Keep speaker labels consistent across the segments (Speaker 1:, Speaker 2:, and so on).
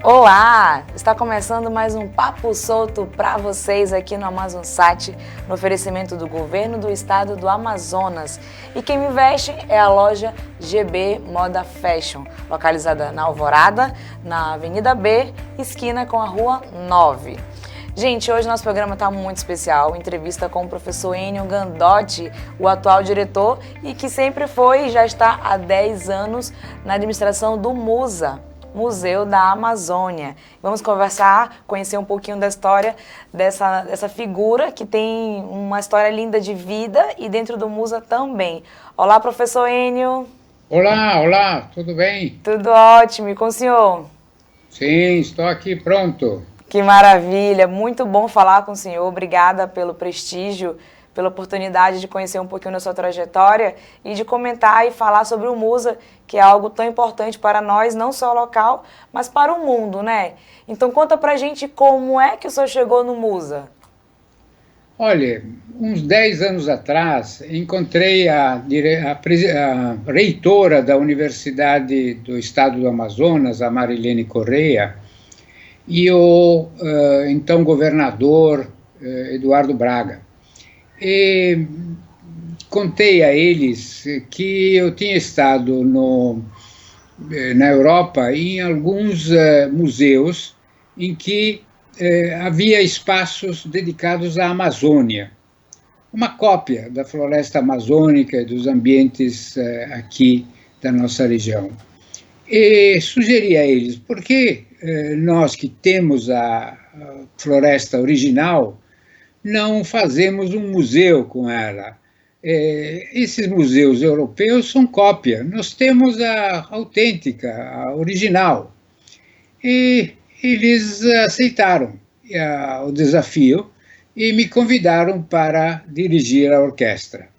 Speaker 1: Olá! Está começando mais um Papo Solto para vocês aqui no Amazonsat, no oferecimento do Governo do Estado do Amazonas. E quem me veste é a loja GB Moda Fashion, localizada na Alvorada, na Avenida B, esquina com a Rua 9. Gente, hoje nosso programa está muito especial, entrevista com o professor Enio Gandotti, o atual diretor e que sempre foi e já está há 10 anos na administração do MUSA, Museu da Amazônia. Vamos conversar, conhecer um pouquinho da história dessa figura que tem uma história linda de vida e dentro do MUSA também. Olá, professor Enio.
Speaker 2: Olá, tudo bem?
Speaker 1: Tudo ótimo, e com o senhor?
Speaker 2: Sim, estou aqui pronto.
Speaker 1: Que maravilha, muito bom falar com o senhor, obrigada pelo prestígio, pela oportunidade de conhecer um pouquinho da sua trajetória e de comentar e falar sobre o MUSA, que é algo tão importante para nós, não só local, mas para o mundo, né? Então conta pra gente como é que o senhor chegou no MUSA.
Speaker 2: Olha, uns 10 anos atrás, encontrei a reitora da Universidade do Estado do Amazonas, a Marilene Correia, e o então governador Eduardo Braga. E contei a eles que eu tinha estado na Europa em alguns museus em que havia espaços dedicados à Amazônia, uma cópia da floresta amazônica e dos ambientes aqui da nossa região. E sugeri a eles, por que nós que temos a floresta original não fazemos um museu com ela? Esses museus europeus são cópia, nós temos a autêntica, a original. E eles aceitaram o desafio e me convidaram para dirigir a orquestra.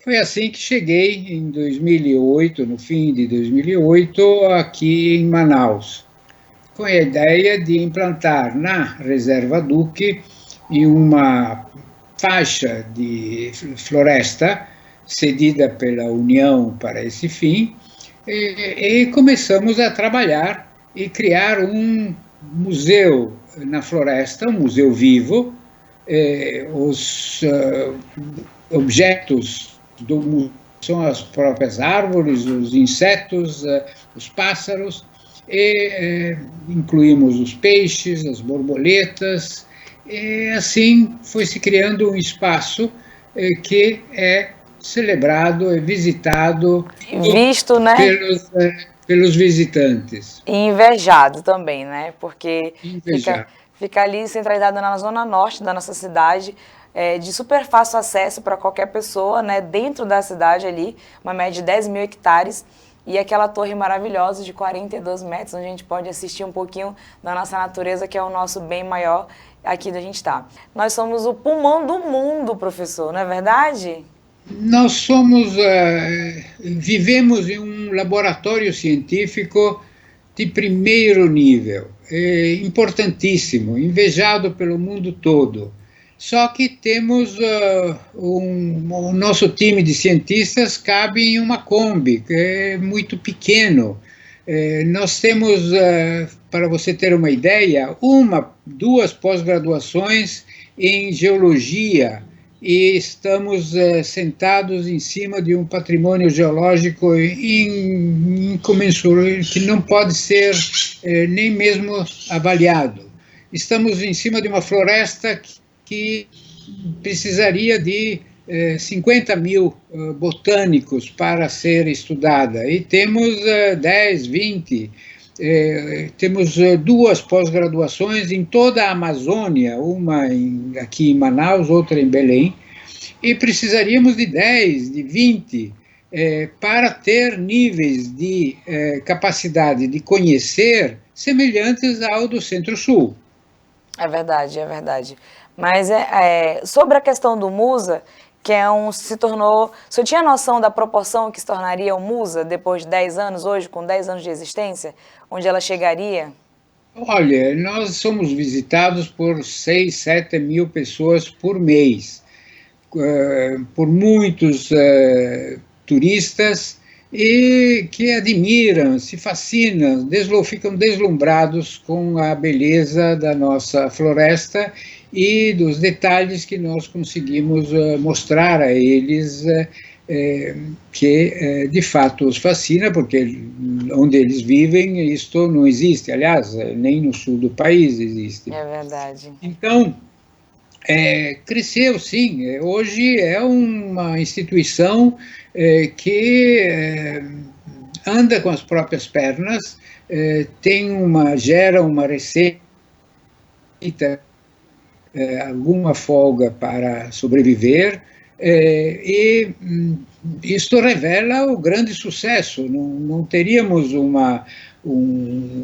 Speaker 2: Foi assim que cheguei em 2008, no fim de 2008, aqui em Manaus, com a ideia de implantar na Reserva Duque, em uma faixa de floresta cedida pela União para esse fim, e começamos a trabalhar e criar um museu na floresta, um museu vivo. Os objetos do museu são as próprias árvores, os insetos, os pássaros, e incluímos os peixes, as borboletas, e assim foi se criando um espaço que é celebrado e visitado
Speaker 1: Visto, né?
Speaker 2: pelos visitantes.
Speaker 1: E invejado também, né? Porque
Speaker 2: Invejado.
Speaker 1: fica ali centralizado na zona norte da nossa cidade, de super fácil acesso para qualquer pessoa, né? Dentro da cidade ali, uma média de 10 mil hectares, e aquela torre maravilhosa de 42 metros, onde a gente pode assistir um pouquinho da nossa natureza, que é o nosso bem maior aqui onde a gente está. Nós somos o pulmão do mundo, professor, não é verdade?
Speaker 2: Nós vivemos em um laboratório científico de primeiro nível, importantíssimo, invejado pelo mundo todo. Só que temos o nosso time de cientistas cabe em uma Kombi, que é muito pequeno. Nós temos, para você ter uma ideia, duas pós-graduações em geologia, e estamos sentados em cima de um patrimônio geológico incomensurável, que não pode ser nem mesmo avaliado. Estamos em cima de uma floresta que precisaria de 50 mil botânicos para ser estudada, e temos 10, 20, temos duas pós-graduações em toda a Amazônia, uma aqui em Manaus, outra em Belém, e precisaríamos de 10, de 20, para ter níveis de capacidade de conhecer semelhantes ao do Centro-Sul.
Speaker 1: É verdade, é verdade. Mas sobre a questão do MUSA, que se tornou... O senhor tinha noção da proporção que se tornaria o MUSA depois de 10 anos, hoje, com 10 anos de existência, onde ela chegaria?
Speaker 2: Olha, nós somos visitados por 6, 7 mil pessoas por mês, por muitos turistas e que admiram, se fascinam, ficam deslumbrados com a beleza da nossa floresta e dos detalhes que nós conseguimos mostrar a eles, que de fato os fascina, porque onde eles vivem isto não existe, aliás, nem no sul do país existe.
Speaker 1: É verdade.
Speaker 2: Então, cresceu sim, hoje é uma instituição que anda com as próprias pernas, gera uma receita, alguma folga para sobreviver, e isto revela o grande sucesso. Não teríamos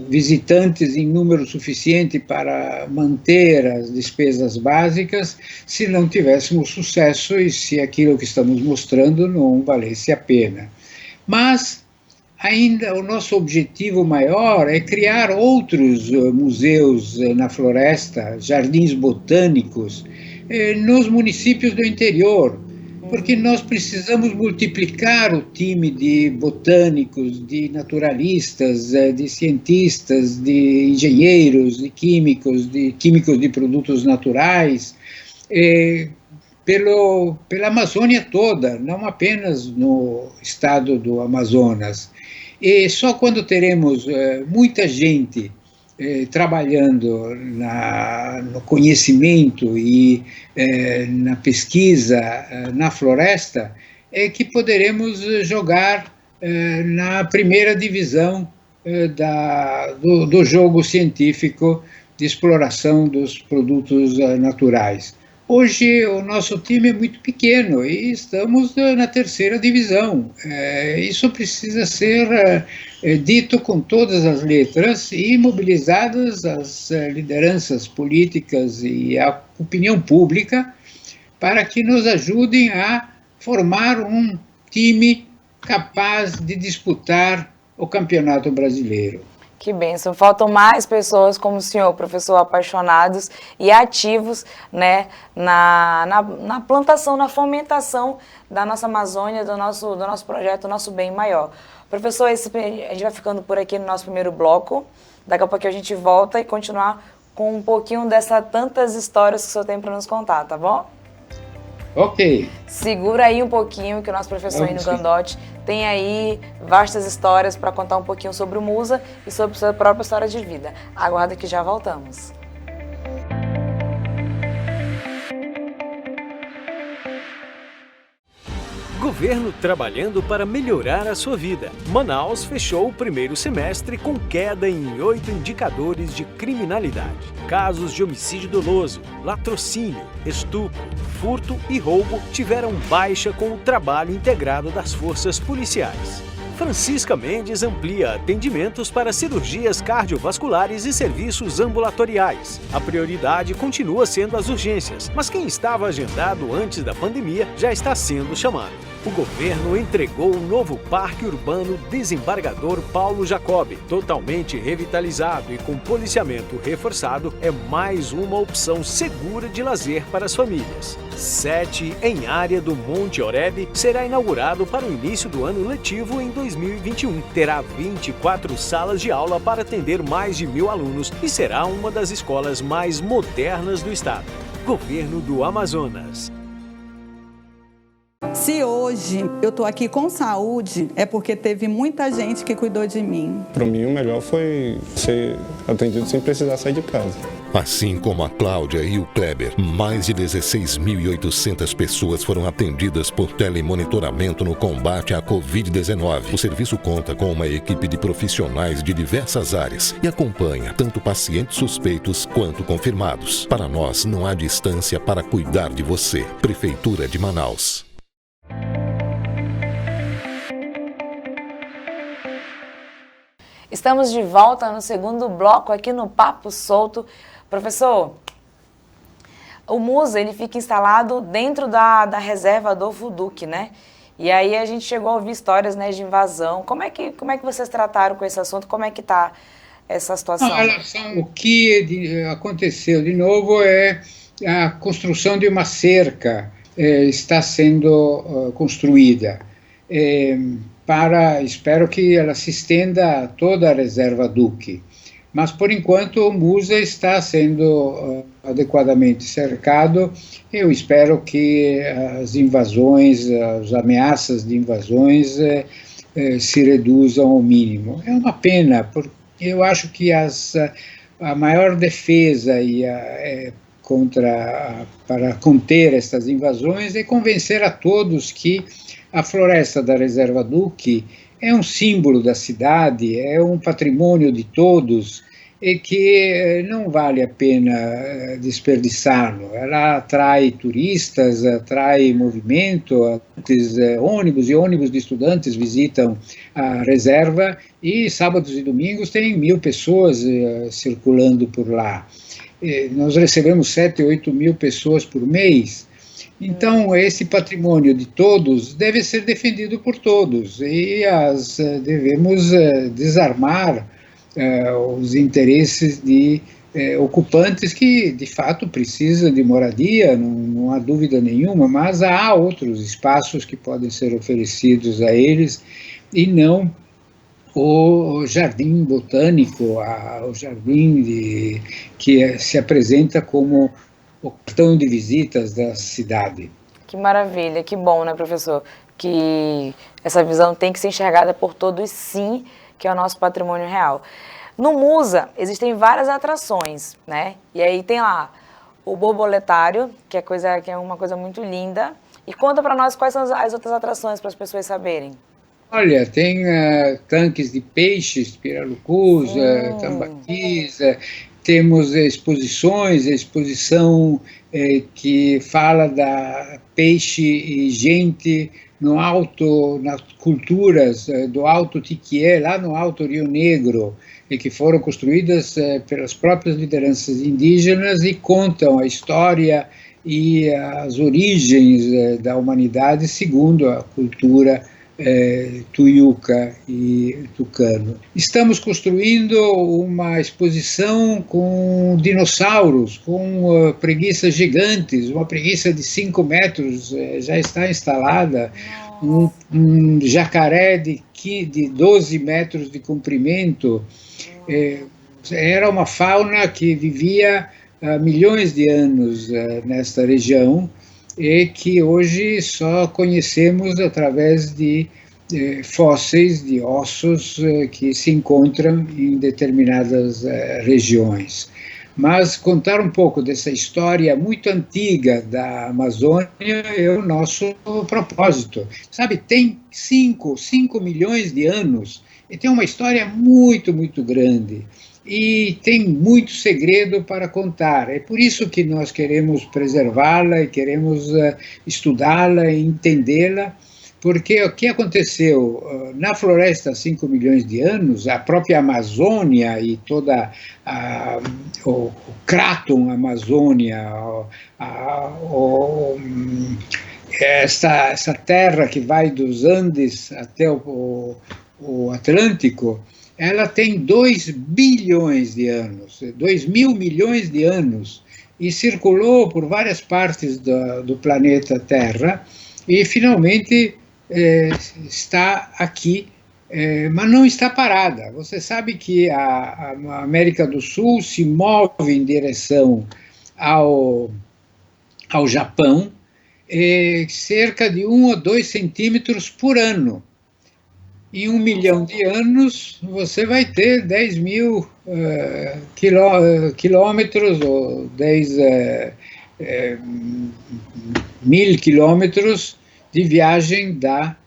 Speaker 2: visitantes em número suficiente para manter as despesas básicas se não tivéssemos sucesso e se aquilo que estamos mostrando não valesse a pena. Mas ainda o nosso objetivo maior é criar outros museus na floresta, jardins botânicos, nos municípios do interior, porque nós precisamos multiplicar o time de botânicos, de naturalistas, de cientistas, de engenheiros, de químicos de produtos naturais, pela Amazônia toda, não apenas no estado do Amazonas. E só quando teremos muita gente trabalhando no conhecimento e na pesquisa na floresta, é que poderemos jogar na primeira divisão do jogo científico de exploração dos produtos naturais. Hoje o nosso time é muito pequeno e estamos na terceira divisão. Isso precisa ser dito com todas as letras e mobilizadas as lideranças políticas e a opinião pública para que nos ajudem a formar um time capaz de disputar o Campeonato Brasileiro.
Speaker 1: Que bênção. Faltam mais pessoas como o senhor, professor, apaixonados e ativos, né, na plantação, na fomentação da nossa Amazônia, do nosso projeto, do nosso bem maior. Professor, a gente vai ficando por aqui no nosso primeiro bloco. Daqui a pouco a gente volta e continuar com um pouquinho tantas histórias que o senhor tem para nos contar, tá bom?
Speaker 2: Ok.
Speaker 1: Segura aí um pouquinho, que o nosso professor Ino Gandotti tem aí vastas histórias para contar um pouquinho sobre o Musa e sobre sua própria história de vida. Aguarda que já voltamos.
Speaker 3: Governo trabalhando para melhorar a sua vida. Manaus fechou o primeiro semestre com queda em 8 indicadores de criminalidade. Casos de homicídio doloso, latrocínio, estupro, furto e roubo tiveram baixa com o trabalho integrado das forças policiais. Francisca Mendes amplia atendimentos para cirurgias cardiovasculares e serviços ambulatoriais. A prioridade continua sendo as urgências, mas quem estava agendado antes da pandemia já está sendo chamado. O governo entregou o novo Parque Urbano Desembargador Paulo Jacob, totalmente revitalizado e com policiamento reforçado, é mais uma opção segura de lazer para as famílias. 7 em área do Monte Oreb será inaugurado para o início do ano letivo em 2021. Terá 24 salas de aula para atender mais de 1.000 alunos e será uma das escolas mais modernas do estado. Governo do Amazonas.
Speaker 4: Se hoje eu estou aqui com saúde, é porque teve muita gente que cuidou de mim.
Speaker 5: Para mim, o melhor foi ser atendido sem precisar sair de casa.
Speaker 6: Assim como a Cláudia e o Kleber, mais de 16.800 pessoas foram atendidas por telemonitoramento no combate à Covid-19. O serviço conta com uma equipe de profissionais de diversas áreas e acompanha tanto pacientes suspeitos quanto confirmados. Para nós, não há distância para cuidar de você. Prefeitura de Manaus.
Speaker 1: Estamos de volta no segundo bloco aqui no Papo Solto. Professor, o Musa ele fica instalado dentro da reserva do Fuduc, né? E aí a gente chegou a ouvir histórias, né, de invasão. Como é que vocês trataram com esse assunto? Como é que está essa situação?
Speaker 2: O que aconteceu de novo é a construção de uma cerca está sendo construída. espero que ela se estenda a toda a reserva Duque. Mas, por enquanto, o Musa está sendo adequadamente cercado. Eu espero que as invasões, as ameaças de invasões se reduzam ao mínimo. É uma pena, porque eu acho que a maior defesa para conter estas invasões é convencer a todos que a floresta da Reserva Duque é um símbolo da cidade, é um patrimônio de todos e que não vale a pena desperdiçá-lo. Ela atrai turistas, atrai movimento, ônibus e ônibus de estudantes visitam a reserva e sábados e domingos tem 1.000 pessoas circulando por lá. Nós recebemos 7, 8 mil pessoas por mês. Então, esse patrimônio de todos deve ser defendido por todos e devemos desarmar os interesses de ocupantes que, de fato, precisam de moradia, não há dúvida nenhuma, mas há outros espaços que podem ser oferecidos a eles e não o jardim botânico, o jardim que se apresenta como o cartão de visitas da cidade.
Speaker 1: Que maravilha, que bom, né, professor? Que essa visão tem que ser enxergada por todos, sim, que é o nosso patrimônio real. No Musa existem várias atrações, né? E aí tem lá o borboletário, que é uma coisa muito linda. E conta para nós quais são as outras atrações para as pessoas saberem.
Speaker 2: Olha, tem tanques de peixes, pirarucus, tambaquis, temos exposições, a exposição que fala da peixe e gente nas culturas do Alto Tiquié, lá no Alto Rio Negro, e que foram construídas pelas próprias lideranças indígenas e contam a história e as origens da humanidade segundo a cultura tuiuca e tucano. Estamos construindo uma exposição com dinossauros, com preguiças gigantes, uma preguiça de 5 metros já está instalada, um jacaré de 12 metros de comprimento. Era uma fauna que vivia há milhões de anos nesta região, e que hoje só conhecemos através de fósseis de ossos que se encontram em determinadas regiões. Mas contar um pouco dessa história muito antiga da Amazônia é o nosso propósito. Sabe, tem 5 milhões de anos e tem uma história muito, muito grande. E tem muito segredo para contar. É por isso que nós queremos preservá-la e queremos estudá-la e entendê-la, porque o que aconteceu na floresta há 5 milhões de anos, a própria Amazônia e toda o Craton Amazônia, essa terra que vai dos Andes até o Atlântico, ela tem 2 bilhões de anos, 2.000 milhões de anos, e circulou por várias partes do planeta Terra, e finalmente está aqui, mas não está parada. Você sabe que a América do Sul se move em direção ao Japão, cerca de 1 ou 2 centímetros por ano. Em 1 milhão de anos, você vai ter 10 mil quilômetros, ou 10 mil quilômetros de viagem da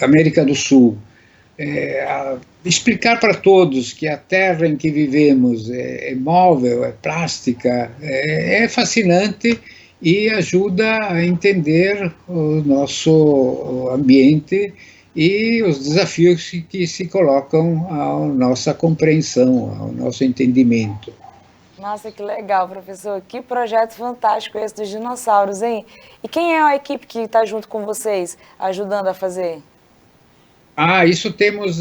Speaker 2: América do Sul. Explicar para todos que a Terra em que vivemos é móvel, é plástica, é fascinante, e ajuda a entender o nosso ambiente e os desafios que se colocam à nossa compreensão, ao nosso entendimento.
Speaker 1: Nossa, que legal, professor. Que projeto fantástico esse dos dinossauros, hein? E quem é a equipe que está junto com vocês, ajudando a fazer?
Speaker 2: Isso temos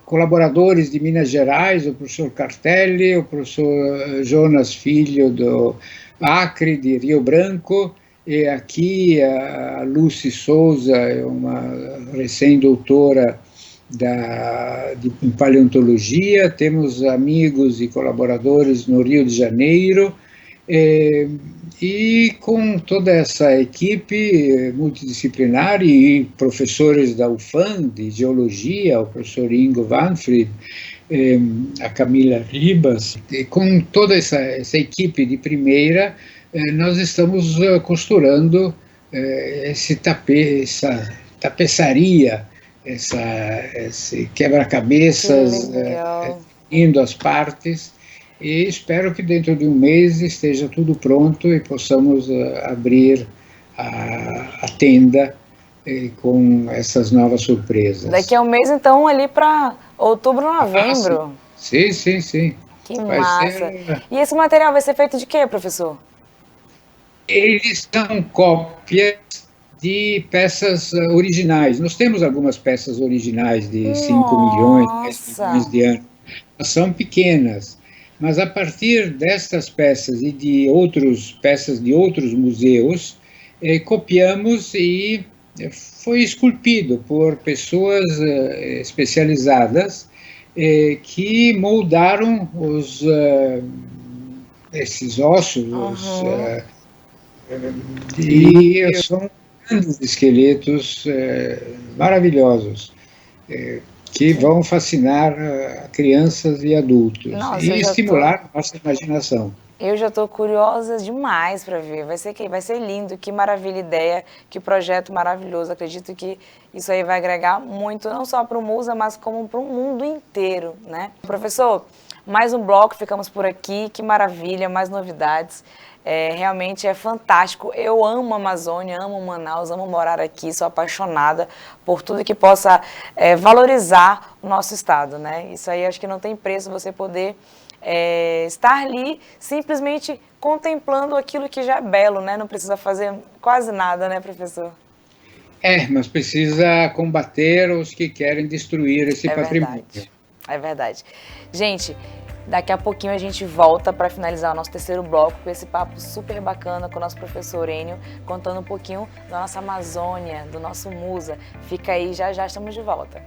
Speaker 2: colaboradores de Minas Gerais, o professor Cartelli, o professor Jonas Filho do Acre, de Rio Branco, E aqui a Lucy Souza é uma recém-doutora em paleontologia, temos amigos e colaboradores no Rio de Janeiro, e com toda essa equipe multidisciplinar e professores da UFAM de geologia, o professor Ingo Wanfried, a Camila Ribas, e com toda essa equipe de primeira, nós estamos costurando essa tapeçaria, esse quebra-cabeças, indo às partes, e espero que dentro de um mês esteja tudo pronto e possamos abrir a tenda com essas novas surpresas.
Speaker 1: Daqui a um mês, então, ali para outubro, novembro.
Speaker 2: Sim, sim, sim.
Speaker 1: Que massa. E esse material vai ser feito de quê, professor?
Speaker 2: Eles são cópias de peças originais. Nós temos algumas peças originais de 5 milhões, 10 milhões de anos. Elas são pequenas, mas a partir destas peças e de peças de outros museus, copiamos e foi esculpido por pessoas especializadas que moldaram esses ossos, e são grandes esqueletos maravilhosos, que vão fascinar crianças e adultos. Nossa, e estimular a nossa imaginação.
Speaker 1: Eu já estou curiosa demais para ver, vai ser lindo, que maravilha ideia, que projeto maravilhoso. Acredito que isso aí vai agregar muito, não só para o Musa, mas como para o mundo inteiro, né? Professor, mais um bloco, ficamos por aqui, que maravilha, mais novidades. Realmente é fantástico. Eu amo a Amazônia, amo Manaus, amo morar aqui, sou apaixonada por tudo que possa valorizar o nosso estado, né? Isso aí acho que não tem preço, você poder estar ali simplesmente contemplando aquilo que já é belo, né? Não precisa fazer quase nada, né, professor?
Speaker 2: Mas precisa combater os que querem destruir esse patrimônio.
Speaker 1: É verdade. Gente, daqui a pouquinho a gente volta para finalizar o nosso terceiro bloco com esse papo super bacana com o nosso professor Enio, contando um pouquinho da nossa Amazônia, do nosso Musa. Fica aí, já já estamos de volta.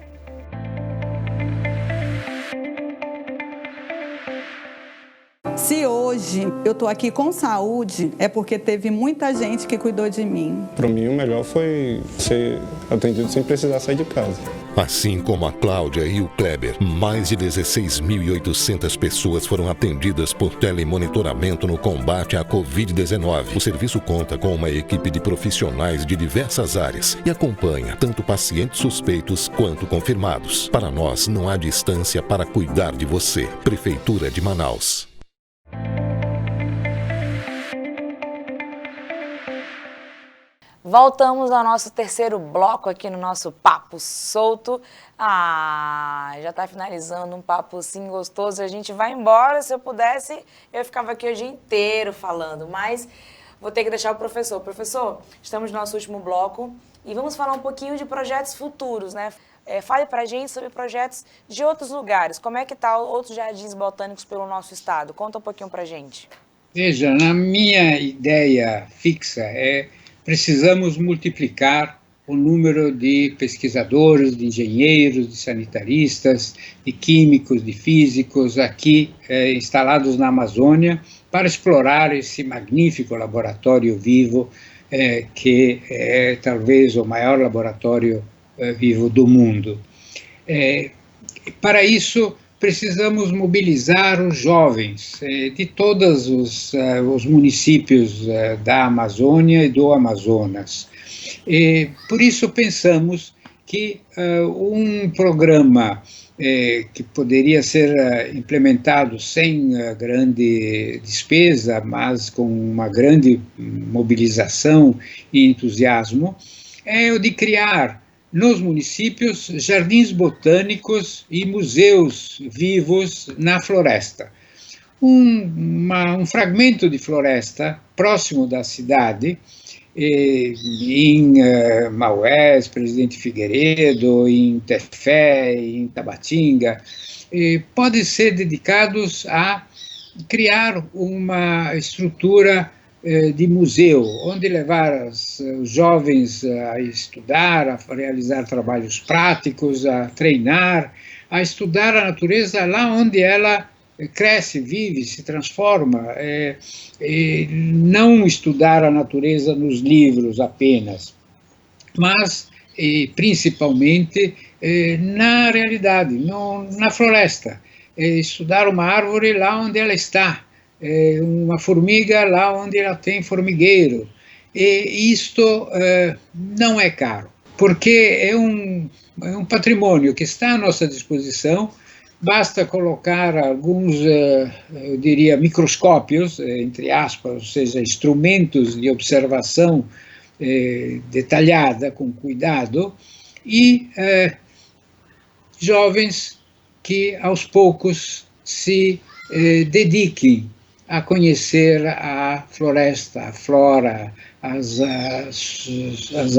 Speaker 4: Se hoje eu estou aqui com saúde, é porque teve muita gente que cuidou de mim.
Speaker 5: Para mim, o melhor foi ser atendido sem precisar sair de casa.
Speaker 6: Assim como a Cláudia e o Kleber, mais de 16.800 pessoas foram atendidas por telemonitoramento no combate à Covid-19. O serviço conta com uma equipe de profissionais de diversas áreas e acompanha tanto pacientes suspeitos quanto confirmados. Para nós, não há distância para cuidar de você. Prefeitura de Manaus.
Speaker 1: Voltamos ao nosso terceiro bloco aqui no nosso Papo Solto. Já está finalizando um papo assim gostoso. A gente vai embora. Se eu pudesse, eu ficava aqui o dia inteiro falando, mas vou ter que deixar o professor. Professor, estamos no nosso último bloco e vamos falar um pouquinho de projetos futuros, né? Fale para a gente sobre projetos de outros lugares. Como é que tá outros jardins botânicos pelo nosso estado? Conta um pouquinho para a gente.
Speaker 2: Veja, na minha ideia fixa precisamos multiplicar o número de pesquisadores, de engenheiros, de sanitaristas, de químicos, de físicos aqui instalados na Amazônia para explorar esse magnífico laboratório vivo que é talvez o maior laboratório vivo do mundo. Para isso, precisamos mobilizar os jovens de todos os municípios da Amazônia e do Amazonas. Por isso, pensamos que um programa que poderia ser implementado sem grande despesa, mas com uma grande mobilização e entusiasmo, é o de criar nos municípios jardins botânicos e museus vivos na floresta. Um fragmento de floresta próximo da cidade, em Maués, Presidente Figueiredo, em Tefé, em Tabatinga, pode ser dedicados a criar uma estrutura de museu, onde levar os jovens a estudar, a realizar trabalhos práticos, a treinar, a estudar a natureza lá onde ela cresce, vive, se transforma, não estudar a natureza nos livros apenas, mas principalmente na realidade, na floresta, estudar uma árvore lá onde ela está, uma formiga lá onde ela tem formigueiro, e isto não é caro, porque é um patrimônio que está à nossa disposição. Basta colocar alguns, eu diria, microscópios, entre aspas, ou seja, instrumentos de observação detalhada, com cuidado, e jovens que, aos poucos, se dediquem a conhecer a floresta, a flora, as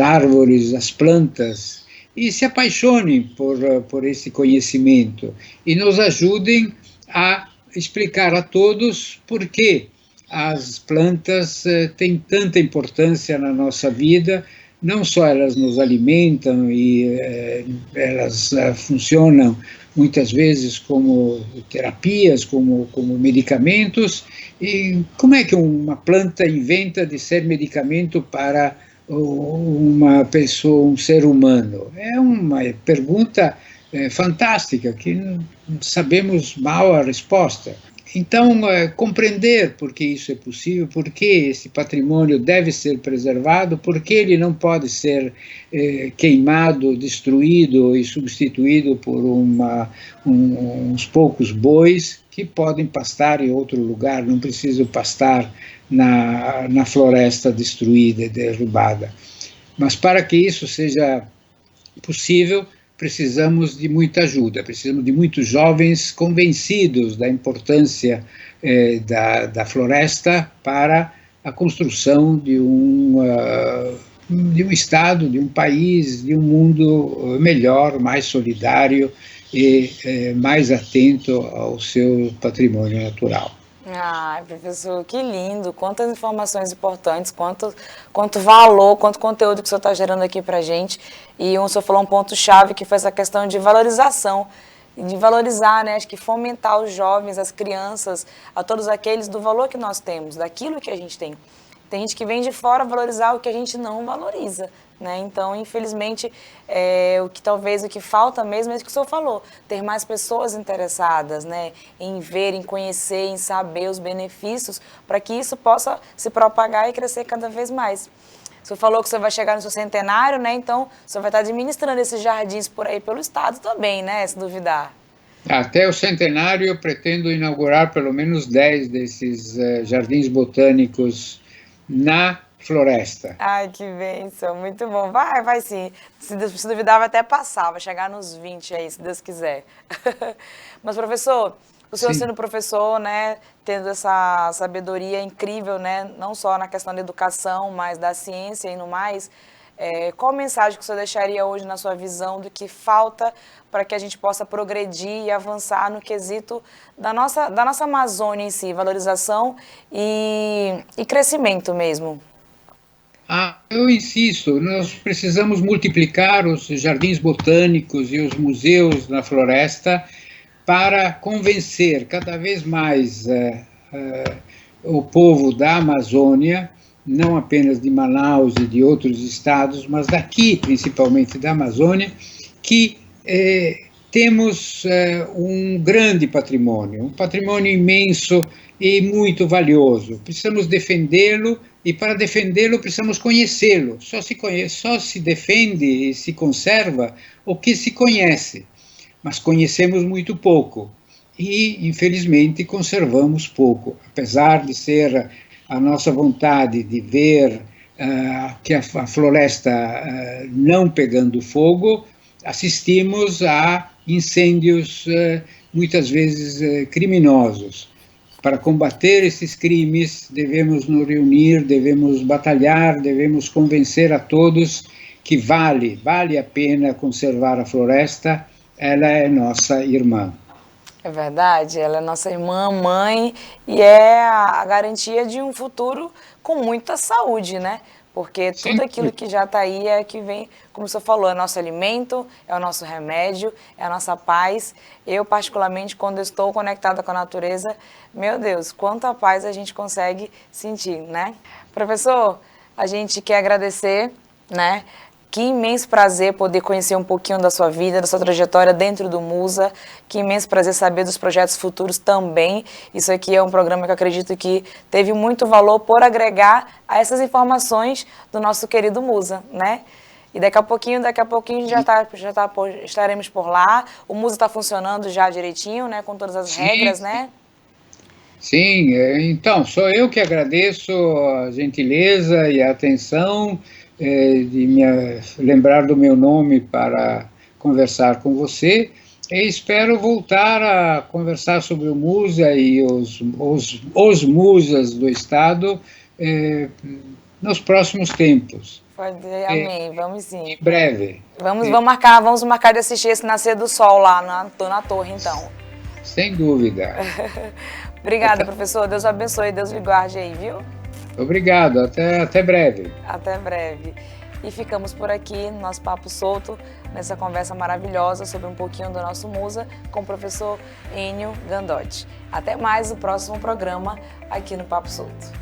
Speaker 2: árvores, as plantas, e se apaixonem por esse conhecimento e nos ajudem a explicar a todos por que as plantas têm tanta importância na nossa vida. Não só elas nos alimentam e elas funcionam muitas vezes como terapias, como medicamentos. E como é que uma planta inventa de ser medicamento para uma pessoa, um ser humano? É uma pergunta fantástica, que sabemos mal a resposta. Então, compreender por que isso é possível, por que esse patrimônio deve ser preservado, por que ele não pode ser queimado, destruído e substituído por uns poucos bois que podem pastar em outro lugar, não precisam pastar na floresta destruída e derrubada. Mas para que isso seja possível, precisamos de muita ajuda, precisamos de muitos jovens convencidos da importância da floresta para a construção de um Estado, de um país, de um mundo melhor, mais solidário e mais atento ao seu patrimônio natural.
Speaker 1: Ai, professor, que lindo, quantas informações importantes, quanto valor, quanto conteúdo que o senhor está gerando aqui para a gente. E o senhor falou um ponto-chave, que foi essa questão de valorização, de valorizar, né, acho que fomentar os jovens, as crianças, a todos aqueles do valor que nós temos, daquilo que a gente tem. Tem gente que vem de fora valorizar o que a gente não valoriza, né? Então, infelizmente, o que falta mesmo é o que o senhor falou, ter mais pessoas interessadas, né, em ver, em conhecer, em saber os benefícios, para que isso possa se propagar e crescer cada vez mais. O senhor falou que o senhor vai chegar no seu centenário, né? Então, o senhor vai estar administrando esses jardins por aí pelo estado também, né, se duvidar.
Speaker 2: Até o centenário eu pretendo inaugurar pelo menos 10 desses jardins botânicos na floresta.
Speaker 1: Ai, que bênção, muito bom. Vai sim. Se duvidar, vai até passar, vai chegar nos 20 aí, se Deus quiser. Mas, professor, o senhor sendo professor, né, tendo essa sabedoria incrível, né, não só na questão da educação, mas da ciência e no mais, qual mensagem que o senhor deixaria hoje na sua visão do que falta para que a gente possa progredir e avançar no quesito da nossa Amazônia em si, valorização e crescimento mesmo?
Speaker 2: Eu insisto, nós precisamos multiplicar os jardins botânicos e os museus na floresta para convencer cada vez mais o povo da Amazônia, não apenas de Manaus e de outros estados, mas daqui, principalmente da Amazônia, que temos um grande patrimônio, um patrimônio imenso e muito valioso. Precisamos defendê-lo e, para defendê-lo, precisamos conhecê-lo. Só se defende e se conserva o que se conhece, mas conhecemos muito pouco e, infelizmente, conservamos pouco. Apesar de ser a nossa vontade de ver que a floresta não pegando fogo, assistimos a incêndios muitas vezes criminosos. Para combater esses crimes, devemos nos reunir, devemos batalhar, devemos convencer a todos que vale a pena conservar a floresta, ela é nossa irmã.
Speaker 1: É verdade, ela é nossa irmã, mãe, e é a garantia de um futuro com muita saúde, né? Porque tudo aquilo que já está aí é que vem, como o senhor falou, é nosso alimento, é o nosso remédio, é a nossa paz. Eu, particularmente, quando estou conectada com a natureza, meu Deus, quanta paz a gente consegue sentir, né? Professor, a gente quer agradecer, né? Que imenso prazer poder conhecer um pouquinho da sua vida, da sua trajetória dentro do Musa. Que imenso prazer saber dos projetos futuros também. Isso aqui é um programa que eu acredito que teve muito valor por agregar a essas informações do nosso querido Musa, né? E daqui a pouquinho estaremos por lá. O Musa está funcionando já direitinho, né? Com todas as regras, né?
Speaker 2: Sim, então, sou eu que agradeço a gentileza e a atenção de me lembrar do meu nome para conversar com você, e espero voltar a conversar sobre o Musa e os Musas do Estado nos próximos tempos.
Speaker 1: Amém, vamos sim.
Speaker 2: Em breve.
Speaker 1: Vamos marcar de assistir esse nascer do sol lá na torre, então.
Speaker 2: Sem dúvida.
Speaker 1: Obrigada, professor. Deus abençoe, Deus lhe guarde aí, viu?
Speaker 2: Obrigado, até breve.
Speaker 1: Até breve. E ficamos por aqui no nosso Papo Solto, nessa conversa maravilhosa sobre um pouquinho do nosso Musa com o professor Enio Gandotti. Até mais o próximo programa aqui no Papo Solto.